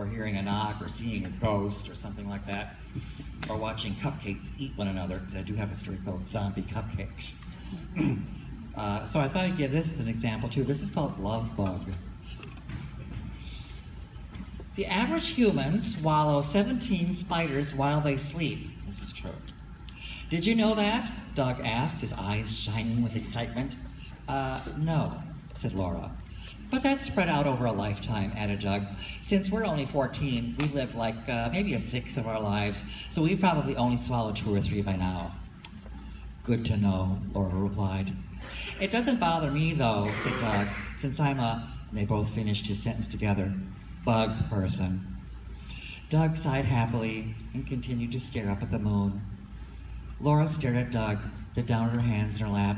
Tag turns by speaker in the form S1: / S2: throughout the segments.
S1: or hearing a knock, or seeing a ghost, or something like that, or watching cupcakes eat one another, because I do have a story called Zombie Cupcakes. So I thought I'd give this as an example too. This is called Love Bug. The average human swallows 17 spiders while they sleep. This is true. Did you know that? Doug asked, his eyes shining with excitement. No, said Laura. But that's spread out over a lifetime, added Doug. Since we're only 14, we've lived like maybe a sixth of our lives, so we've probably only swallowed 2 or 3 by now. Good to know, Laura replied. It doesn't bother me though, said Doug, since I'm a, and they both finished his sentence together, bug person. Doug sighed happily and continued to stare up at the moon. Laura stared at Doug, then down at her hands in her lap.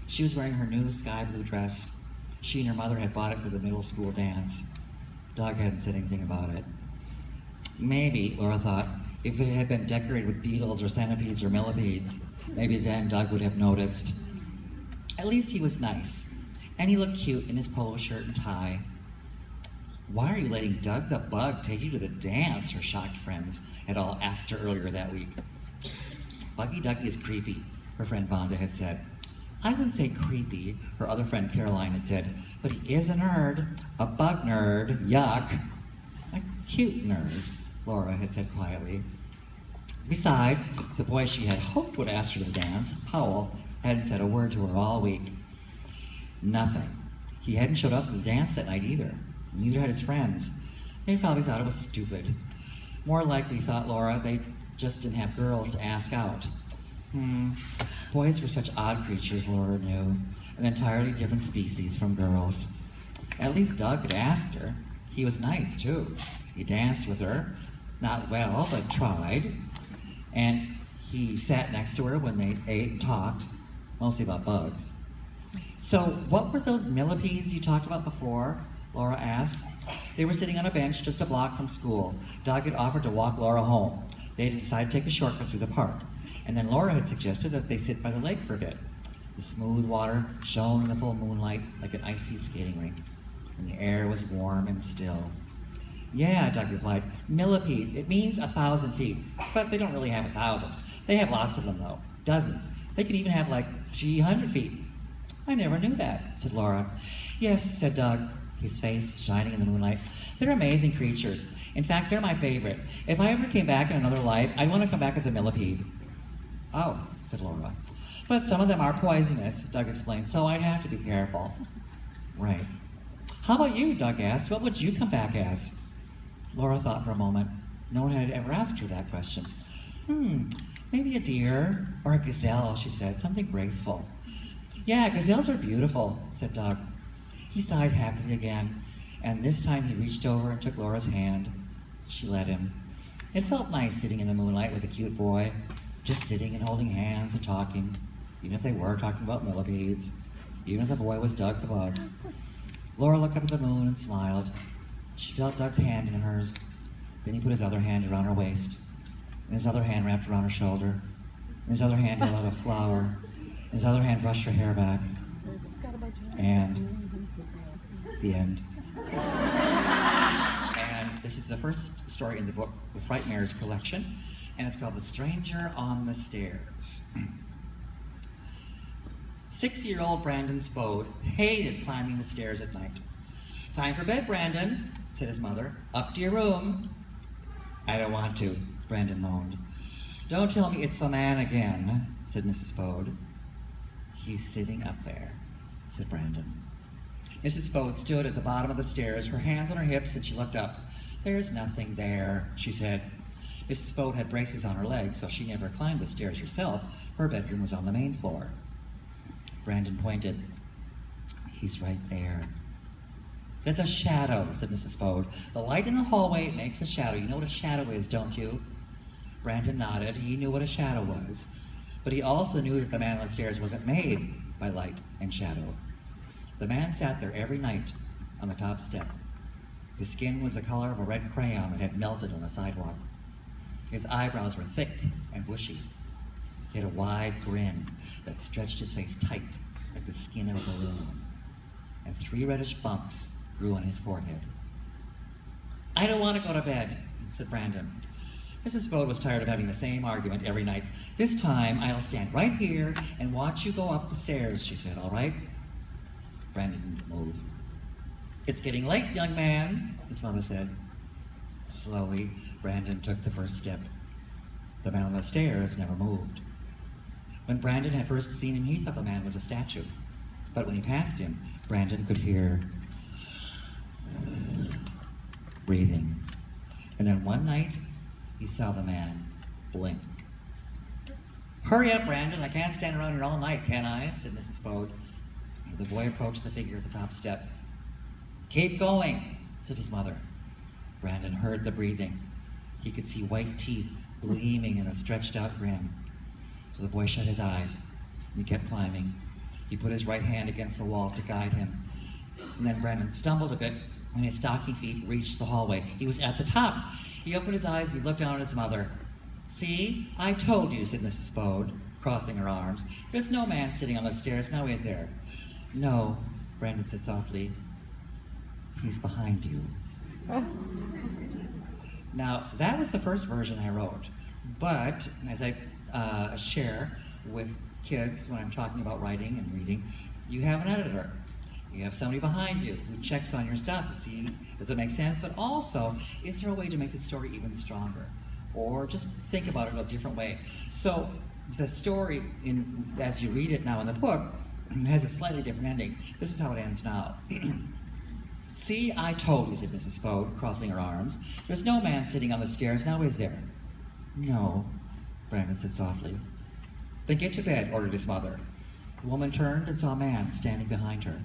S1: She was wearing her new sky blue dress. She and her mother had bought it for the middle school dance. Doug hadn't said anything about it. Maybe, Laura thought, if it had been decorated with beetles or centipedes or millipedes, maybe then Doug would have noticed. At least he was nice, and he looked cute in his polo shirt and tie. Why are you letting Doug the Bug take you to the dance? Her shocked friends had all asked her earlier that week. Buggy Dougie is creepy, her friend Vonda had said. I wouldn't say creepy, her other friend Caroline had said, but he is a nerd, a bug nerd, yuck. A cute nerd, Laura had said quietly. Besides, the boy she had hoped would ask her to the dance, Powell, hadn't said a word to her all week. Nothing. He hadn't showed up to the dance that night either. Neither had his friends. They probably thought it was stupid. More likely, thought Laura, they just didn't have girls to ask out. Boys were such odd creatures, Laura knew. An entirely different species from girls. At least Doug had asked her. He was nice, too. He danced with her. Not well, but tried. And he sat next to her when they ate and talked, mostly about bugs. So, what were those millipedes you talked about before? Laura asked. They were sitting on a bench just a block from school. Doug had offered to walk Laura home. They had decided to take a shortcut through the park. And then Laura had suggested that they sit by the lake for a bit. The smooth water shone in the full moonlight like an icy skating rink, and the air was warm and still. Yeah, Doug replied. Millipede, it means 1,000 feet, but they don't really have 1,000. They have lots of them, though. Dozens. They could even have like 300 feet. I never knew that, said Laura. Yes, said Doug, his face shining in the moonlight. They're amazing creatures. In fact, they're my favorite. If I ever came back in another life, I'd want to come back as a millipede. Oh, said Laura. But some of them are poisonous, Doug explained, so I'd have to be careful. Right. How about you, Doug asked. What would you come back as? Laura thought for a moment. No one had ever asked her that question. Maybe a deer or a gazelle, she said, something graceful. Yeah, gazelles are beautiful, said Doug. He sighed happily again, and this time he reached over and took Laura's hand. She let him. It felt nice sitting in the moonlight with a cute boy, just sitting and holding hands and talking, even if they were talking about millipedes, even if the boy was Doug the Bug. Laura looked up at the moon and smiled. She felt Doug's hand in hers. Then he put his other hand around her waist, and his other hand wrapped around her shoulder, and his other hand held out a flower, and his other hand brushed her hair back. And the end. And this is the first story in the book, The Frightmares collection, and it's called The Stranger on the Stairs. 6-year-old Brandon Spode hated climbing the stairs at night. Time for bed, Brandon, said his mother. Up to your room. I don't want to, Brandon moaned. Don't tell me it's the man again, said Mrs. Spode. He's sitting up there, said Brandon. Mrs. Spode stood at the bottom of the stairs, her hands on her hips, and she looked up. There's nothing there, she said. Mrs. Spode had braces on her legs, so she never climbed the stairs herself. Her bedroom was on the main floor. Brandon pointed. He's right there. That's a shadow, said Mrs. Spode. The light in the hallway makes a shadow. You know what a shadow is, don't you? Brandon nodded. He knew what a shadow was. But he also knew that the man on the stairs wasn't made by light and shadow. The man sat there every night on the top step. His skin was the color of a red crayon that had melted on the sidewalk. His eyebrows were thick and bushy. He had a wide grin that stretched his face tight like the skin of a balloon. And 3 reddish bumps grew on his forehead. I don't want to go to bed, said Brandon. Mrs. Spode was tired of having the same argument every night. This time, I'll stand right here and watch you go up the stairs, she said, all right? Brandon didn't move. It's getting late, young man, his mother said. Slowly, Brandon took the first step. The man on the stairs never moved. When Brandon had first seen him, he thought the man was a statue. But when he passed him, Brandon could hear breathing. And then one night, he saw the man blink. Hurry up, Brandon. I can't stand around here all night, can I? Said Mrs. Spode. The boy approached the figure at the top step. Keep going, said his mother. Brandon heard the breathing. He could see white teeth gleaming in a stretched out grin. So the boy shut his eyes, and he kept climbing. He put his right hand against the wall to guide him. And then Brandon stumbled a bit, and his stocking feet reached the hallway. He was at the top. He opened his eyes, and he looked down at his mother. See, I told you, said Mrs. Spode, crossing her arms. There's no man sitting on the stairs, now is there? No, Brandon said softly. He's behind you. Now, that was the first version I wrote. But, as I share with kids when I'm talking about writing and reading, you have an editor. You have somebody behind you who checks on your stuff and see, does it make sense? But also, is there a way to make the story even stronger? Or just think about it a different way. So, the story, as you read it now in the book, has a slightly different ending. This is how it ends now. See, I told you, said Mrs. Spode, crossing her arms. There's no man sitting on the stairs, now is there? No, Brandon said softly. Then get to bed, ordered his mother. The woman turned and saw a man standing behind her.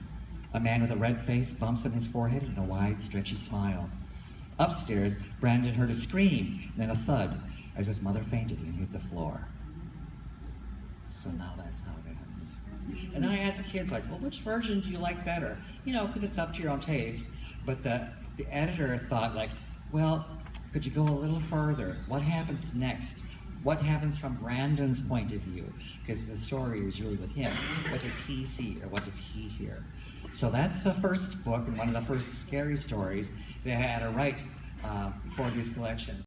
S1: A man with a red face, bumps on his forehead, and a wide, stretchy smile. Upstairs, Brandon heard a scream, and then a thud, as his mother fainted and hit the floor. So now that's how it ends. And then I asked the kids, like, well, which version do you like better? You know, because it's up to your own taste. But the editor thought, like, well, could you go a little further? What happens next? What happens from Brandon's point of view? Because the story is really with him. What does he see, or what does he hear? So that's the first book, and one of the first scary stories that I had to write for these collections.